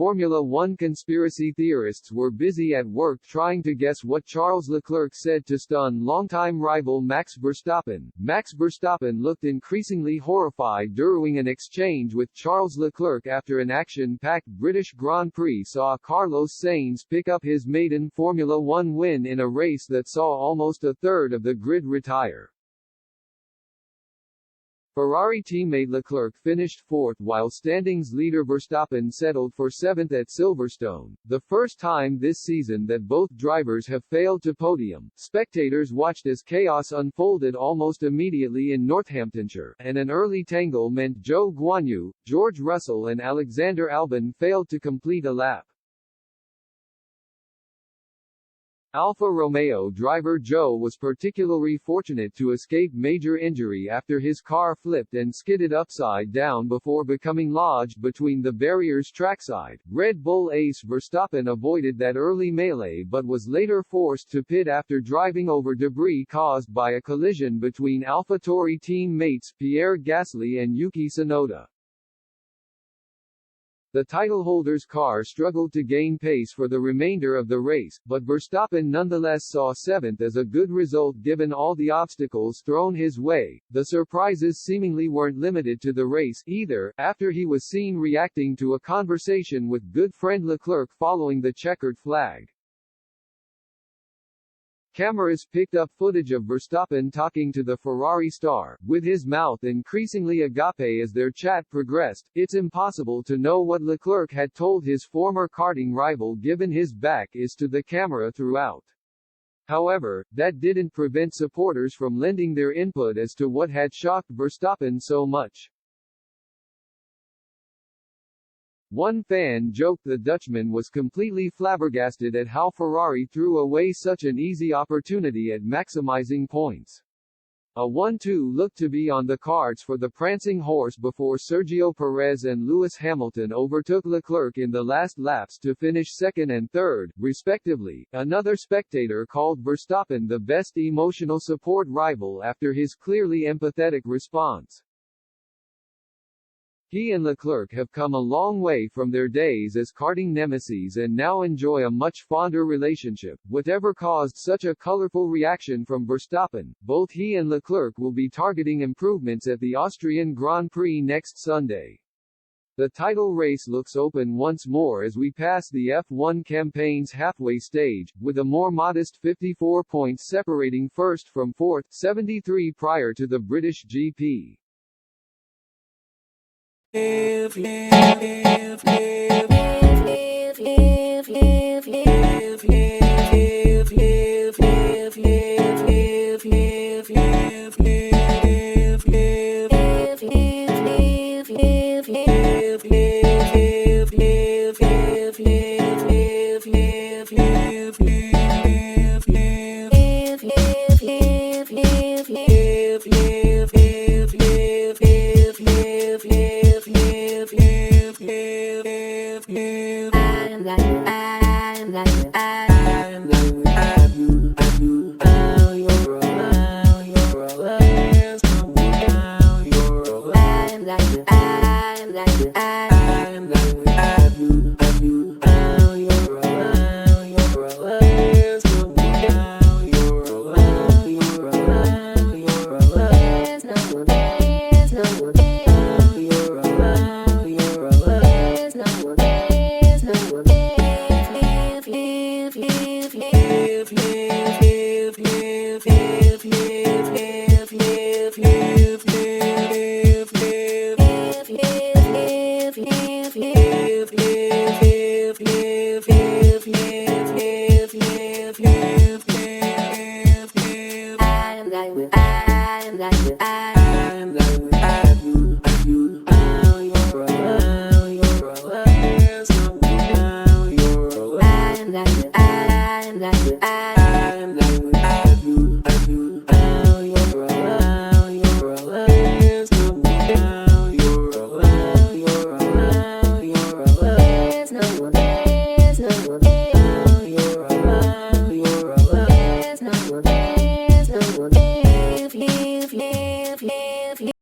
Formula One conspiracy theorists were busy at work trying to guess what Charles Leclerc said to stun longtime rival Max Verstappen. Max Verstappen looked increasingly horrified during an exchange with Charles Leclerc after an action-packed British Grand Prix saw Carlos Sainz pick up his maiden Formula One win in a race that saw almost a third of the grid retire. Ferrari teammate Leclerc finished fourth while standings leader Verstappen settled for seventh at Silverstone, the first time this season that both drivers have failed to podium. Spectators watched as chaos unfolded almost immediately in Northamptonshire, and an early tangle meant Zhou Guanyu, George Russell and Alexander Albon failed to complete a lap. Alfa Romeo driver Zhou was particularly fortunate to escape major injury after his car flipped and skidded upside down before becoming lodged between the barriers trackside. Red Bull ace Verstappen avoided that early melee but was later forced to pit after driving over debris caused by a collision between AlphaTauri team mates Pierre Gasly and Yuki Tsunoda. The titleholder's car struggled to gain pace for the remainder of the race, but Verstappen nonetheless saw seventh as a good result given all the obstacles thrown his way. The surprises seemingly weren't limited to the race either, after he was seen reacting to a conversation with good friend Leclerc following the checkered flag. Cameras picked up footage of Verstappen talking to the Ferrari star, with his mouth increasingly agape as their chat progressed. It's impossible to know what Leclerc had told his former karting rival given his back is to the camera throughout. However, that didn't prevent supporters from lending their input as to what had shocked Verstappen so much. One fan joked the Dutchman was completely flabbergasted at how Ferrari threw away such an easy opportunity at maximizing points. A 1-2 looked to be on the cards for the prancing horse before Sergio Perez and Lewis Hamilton overtook Leclerc in the last laps to finish second and third, respectively. Another spectator called Verstappen the best emotional support rival after his clearly empathetic response. He and Leclerc have come a long way from their days as karting nemesis and now enjoy a much fonder relationship. Whatever caused such a colorful reaction from Verstappen, both he and Leclerc will be targeting improvements at the Austrian Grand Prix next Sunday. The title race looks open once more as we pass the F1 campaign's halfway stage, with a more modest 54 points separating first from fourth, 73 prior to the British GP. I'm like